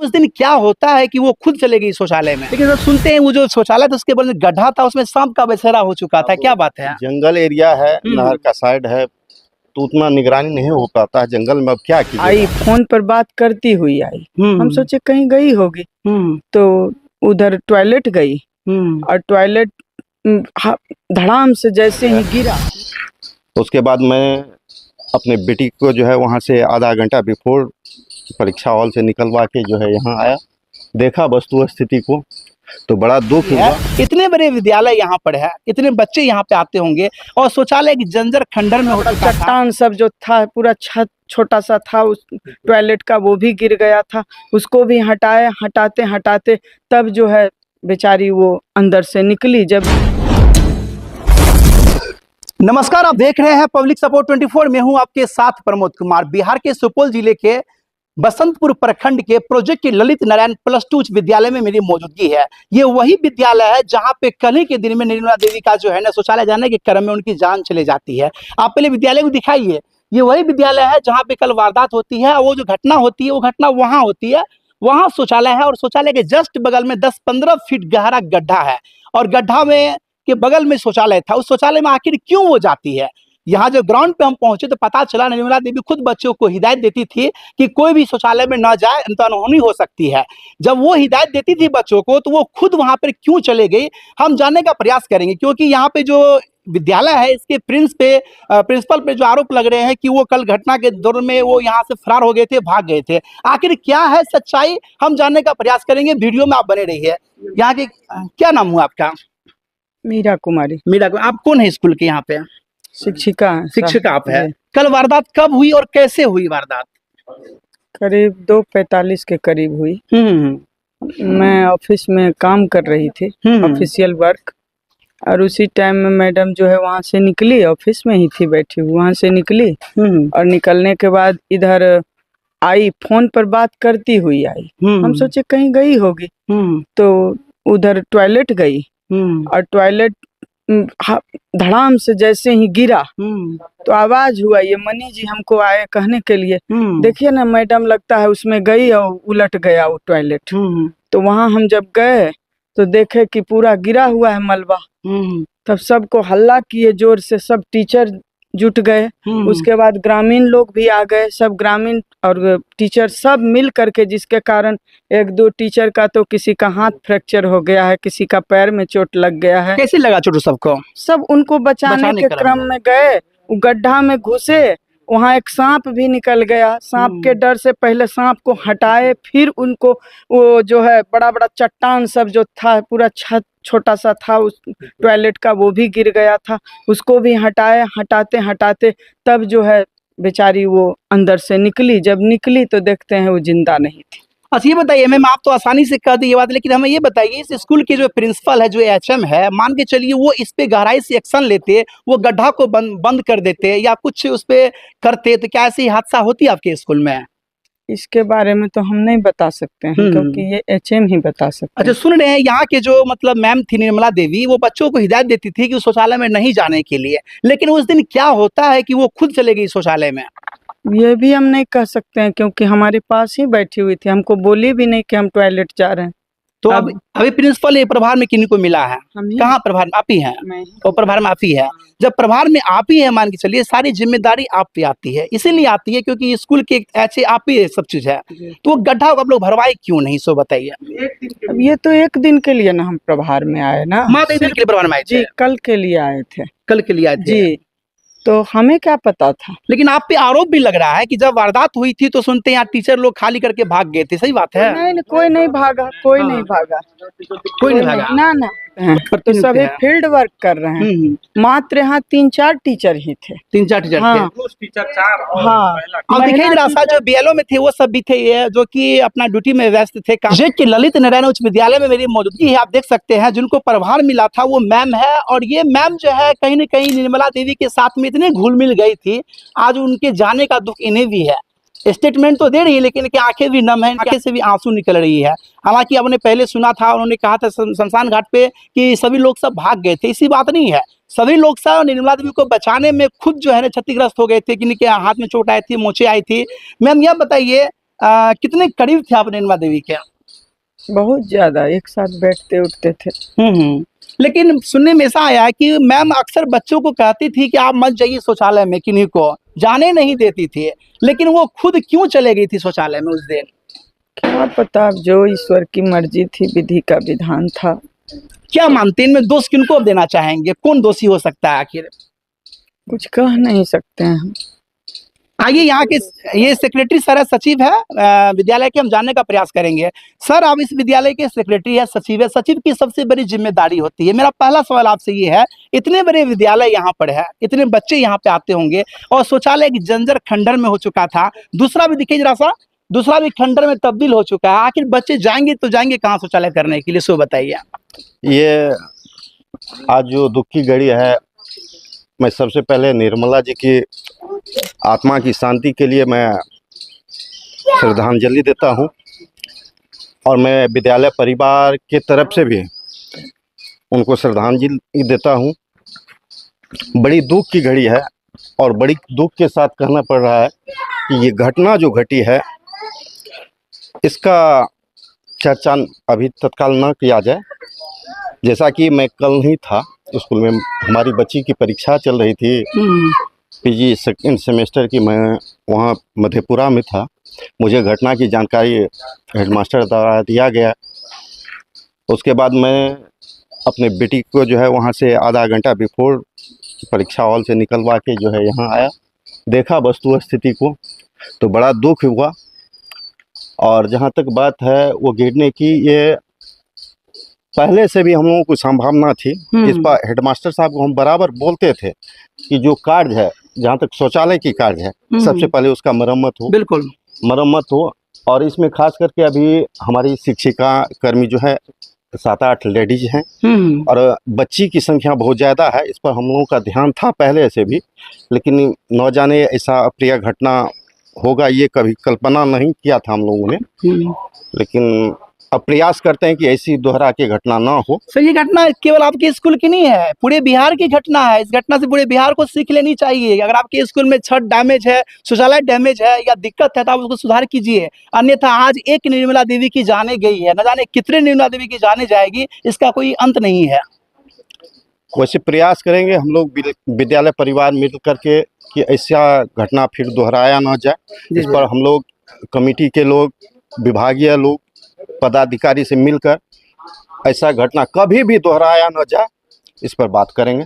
उस दिन क्या होता है कि वो खुद चले गई शौचालय में, लेकिन जब सुनते हैं वो जो शौचालय था उसके बगल में गड्ढा था, उसमें सांप का बसेरा हो चुका था। क्या बात है? जंगल एरिया है, नहर का साइड है, तो उतना निगरानी नहीं हो पाता है जंगल में। अब क्या कीजिएगा। आई फोन पर बात करती हुई आई। हम सोचे कहीं गई होगी, तो उधर टॉयलेट गई और टॉयलेट धड़ाम से जैसे ही गिरा। उसके बाद मैं अपने बेटी को जो है वहाँ से आधा घंटा बिफोर परीक्षा हॉल से निकलवा के जो है यहाँ आया, देखा वस्तु स्थिति को, तो बड़ा दुख हुआ। इतने बड़े विद्यालय यहाँ पर है, इतने बच्चे यहाँ पे आते होंगे और शौचालय की जंजर खंडर में होता था। चट्टान सब जो था, पूरा छत छोटा सा था उस टॉयलेट का, वो भी गिर गया था। उसको भी हटाते हटाते तब जो है बेचारी वो अंदर से निकली। जब नमस्कार, आप देख रहे हैं पब्लिक सपोर्ट 24। में हूं आपके साथ प्रमोद कुमार। बिहार के सुपौल जिले के बसंतपुर प्रखंड के प्रोजेक्ट ललित नारायण +2 उच्च विद्यालय में मेरी मौजूदगी है। ये वही विद्यालय है जहां पे कल ही के दिन में निर्मला देवी का जो है ना शौचालय जाने के क्रम में उनकी जान चले जाती है। आप पहले विद्यालय को दिखाइए। ये वही विद्यालय है जहाँ पे कल वारदात होती है। वो जो घटना होती है वो घटना वहाँ होती है, वहाँ शौचालय है और शौचालय के जस्ट बगल में 10-15 फीट गहरा गड्ढा है और गड्ढा में के बगल में शौचालय था। उस शौचालय में आखिर क्यों वो जाती है? यहाँ जो ग्राउंड पे हम पहुंचे तो पता चला निर्मला देवी खुद बच्चों को हिदायत देती थी कि कोई भी शौचालय में न जाए, तो अनहोनी हो सकती है। जब वो हिदायत देती थी बच्चों को तो वो खुद वहां पर क्यों चले गई, हम जानने का प्रयास करेंगे। क्योंकि यहाँ पे जो विद्यालय है इसके प्रिंसिपल पे जो आरोप लग रहे हैं कि वो कल घटना के दौरान में वो यहाँ से फरार हो गए थे, भाग गए थे। आखिर क्या है सच्चाई, हम जानने का प्रयास करेंगे। वीडियो में आप बने रहिए। यहाँ के क्या नाम हुआ आपका? मीरा कुमारी। मीरा, आप कौन है स्कूल के यहाँ पे? शिक्षिका। शिक्षिका आप है। कल वारदात कब हुई और कैसे हुई वारदात? करीब 2:45 के करीब हुई। मैं ऑफिस में काम कर रही थी, ऑफिशियल वर्क, और उसी टाइम में मैडम जो है वहाँ से निकली, ऑफिस में ही थी बैठी हुई, वहाँ से निकली और निकलने के बाद इधर आई, फोन पर बात करती हुई आई। हम सोचे कहीं गई होगी, तो उधर टॉयलेट गई और टॉयलेट धड़ाम से जैसे ही गिरा तो आवाज हुआ। ये मनी जी हमको आए कहने के लिए, देखिए ना मैडम लगता है उसमें गई और उलट गया वो टॉयलेट। तो वहाँ हम जब गए तो देखे कि पूरा गिरा हुआ है मलबा। तब सबको हल्ला किए जोर से, सब टीचर जुट गए। उसके बाद ग्रामीण लोग भी आ गए, सब ग्रामीण और टीचर सब मिल करके, जिसके कारण 1-2 टीचर का तो किसी का हाथ फ्रैक्चर हो गया है, किसी का पैर में चोट लग गया है। कैसे लगा चोट सबको? सब उनको बचाने के क्रम में गए, गड्ढा में घुसे, वहाँ एक सांप भी निकल गया। सांप के डर से पहले सांप को हटाए, फिर उनको वो जो है बड़ा बड़ा चट्टान सब जो था, पूरा छत छोटा सा था उस टॉयलेट का, वो भी गिर गया था। उसको भी हटाते हटाते तब जो है बेचारी वो अंदर से निकली। जब निकली तो देखते हैं वो जिंदा नहीं थी। अच्छा ये बताइए मैम, आप तो आसानी से कहते ये बात, लेकिन हमें ये बताइए इस स्कूल के जो प्रिंसिपल है, जो HM है, मान के चलिए वो इस पे गहराई से एक्शन लेते, वो गड्ढा को बंद कर देते या कुछ उस पे करते, तो क्या ऐसी हादसा होती आपके स्कूल में? इसके बारे में तो हम नहीं बता सकते हैं, क्योंकि ये HM ही बता सकते हैं। अच्छा, सुन रहे हैं यहाँ के जो मतलब मैम थी निर्मला देवी, वो बच्चों को हिदायत देती थी कि उस शौचालय में नहीं जाने के लिए, लेकिन उस दिन क्या होता है कि वो खुद चले गई शौचालय में? ये भी हम नहीं कह सकते हैं, क्योंकि हमारे पास ही बैठी हुई थी, हमको बोली भी नहीं कि हम टॉयलेट जा रहे हैं। तो अभी प्रिंसिपल ये प्रभार में किन्हीं को मिला है? कहाँ प्रभार में? आप ही हैं? और प्रभार में आप ही है। जब प्रभार में आप ही है, मान के चलिए सारी जिम्मेदारी आप पे आती है, इसीलिए आती है क्योंकि स्कूल के ऐसे आप ही सब चीज है। तो वो गड्ढा आप लोग भरवाए क्यों नहीं, सो बताइए। अब ये तो एक दिन के लिए ना हम प्रभार में आए ना, मात्र एक दिन के लिए प्रभार में आए थे? जी, कल के लिए आए थे। कल के लिए आए थे जी, तो हमें क्या पता था। लेकिन आप पे आरोप भी लग रहा है कि जब वारदात हुई थी तो सुनते हैं यहाँ टीचर लोग खाली करके भाग गए थे, सही बात है? नहीं, कोई नहीं भागा, कोई नहीं भागा, कोई नहीं भागा ना। तो सभी फील्ड वर्क कर रहे हैं। मात्र यहाँ 3-4 टीचर ही थे। 3-4 टीचर थे। हाँ, अब देखिए रास्ता जो BLO में थे वो सब भी थे, ये जो कि अपना ड्यूटी में व्यस्त थे। प्रोजेक्ट के ललित नारायण उच्च विद्यालय में मेरी मौजूदगी है। आप देख सकते हैं जिनको प्रभार मिला था वो मैम है, और ये मैम जो है कहीं न कहीं निर्मला देवी के साथ में इतने घुल मिल गई थी, आज उनके जाने का दुख इन्हें भी है। स्टेटमेंट तो दे रही है लेकिन इनकी आंखें भी नम है, आंखें से भी आंसू निकल रही है। हालांकि आपने पहले सुना था, उन्होंने कहा था शमशान घाट पे कि सभी लोग सब भाग गए थे, इसी बात नहीं है। सभी लोग सब निर्मला देवी को बचाने में खुद जो है ना क्षतिग्रस्त हो गए थे, कि इनके हाथ में चोट आई थी, मोचे आई थी। मैम यह बताइए, कितने करीब थे आप रेणुका देवी के? बहुत ज्यादा, एक साथ बैठते उठते थे। लेकिन सुनने में ऐसा आया है कि मैम अक्सर बच्चों को कहती थी कि आप मत जाइए शौचालय में, किन्हीं को जाने नहीं देती थी, लेकिन वो खुद क्यों चले गई थी शौचालय में उस दिन? क्या पता, अब जो ईश्वर की मर्जी थी, विधि का विधान था। क्या मानते हैं, इनमें दोष किनको आप देना चाहेंगे? कौन दोषी हो सकता है आखिर? कुछ कह नहीं सकते हैं हम। आइए, यहाँ के ये सेक्रेटरी सर है, सचिव है विद्यालय के, हम जानने का प्रयास करेंगे। सर, आप इस विद्यालय के सेक्रेटरी है, सचिव है, सचिव की सबसे बड़ी जिम्मेदारी होती है। मेरा पहला सवाल आपसे ये है, इतने बड़े विद्यालय यहाँ पर है, इतने बच्चे यहाँ पे आते होंगे और शौचालय एक जंजर खंडर में हो चुका था, दूसरा भी दिखे जरा सा, दूसरा भी खंडर में तब्दील हो चुका है, आखिर बच्चे जाएंगे तो जाएंगे कहाँ शौचालय करने के लिए, सो बताइए। ये आज जो दुख की घड़ी है, मैं सबसे पहले निर्मला जी की आत्मा की शांति के लिए मैं श्रद्धांजलि देता हूं, और मैं विद्यालय परिवार के तरफ से भी उनको श्रद्धांजलि देता हूं। बड़ी दुख की घड़ी है और बड़ी दुख के साथ कहना पड़ रहा है कि ये घटना जो घटी है, इसका चर्चा अभी तत्काल न किया जाए। जैसा कि मैं कल ही था स्कूल में, हमारी बच्ची की परीक्षा चल रही थी, पीजी सेकेंड सेमेस्टर की, मैं वहाँ मधेपुरा में था। मुझे घटना की जानकारी हेडमास्टर द्वारा दिया गया। उसके बाद मैं अपने बेटी को जो है वहाँ से आधा घंटा बिफोर परीक्षा हॉल से निकलवा के जो है यहाँ आया, देखा वस्तु स्थिति को, तो बड़ा दुख हुआ। और जहाँ तक बात है वो गिरने की, ये पहले से भी हम लोगों को संभावना थी। इस पर हेडमास्टर साहब को हम बराबर बोलते थे कि जो कार्य है, जहाँ तक शौचालय की कार्य है, सबसे पहले उसका मरम्मत हो, बिल्कुल मरम्मत हो। और इसमें खास करके अभी हमारी शिक्षिका कर्मी जो है 7-8 लेडीज हैं, और बच्ची की संख्या बहुत ज़्यादा है। इस पर हम लोगों का ध्यान था पहले से भी, लेकिन न जाने ऐसा अप्रिय घटना होगा ये कभी कल्पना नहीं किया था हम लोगों ने। लेकिन अब प्रयास करते हैं कि ऐसी दोहरा के घटना ना हो। सर, ये घटना केवल आपके स्कूल की नहीं है, पूरे बिहार की घटना है। इस घटना से पूरे बिहार को सीख लेनी चाहिए। अगर आपके स्कूल में छत डैमेज है, शौचालय डैमेज है या दिक्कत है, तो आप उसको सुधार कीजिए। अन्यथा आज एक निर्मला देवी की जाने गई है, न जाने कितने निर्मला देवी की जाने जाएगी, इसका कोई अंत नहीं है। वैसे प्रयास करेंगे हम लोग विद्यालय परिवार मिल करके कि ऐसा घटना फिर दोहराया ना जाए। इस पर हम लोग कमेटी के लोग, विभागीय लोग, पदाधिकारी से मिलकर ऐसा घटना कभी भी दोहराया न जाए, इस पर बात करेंगे।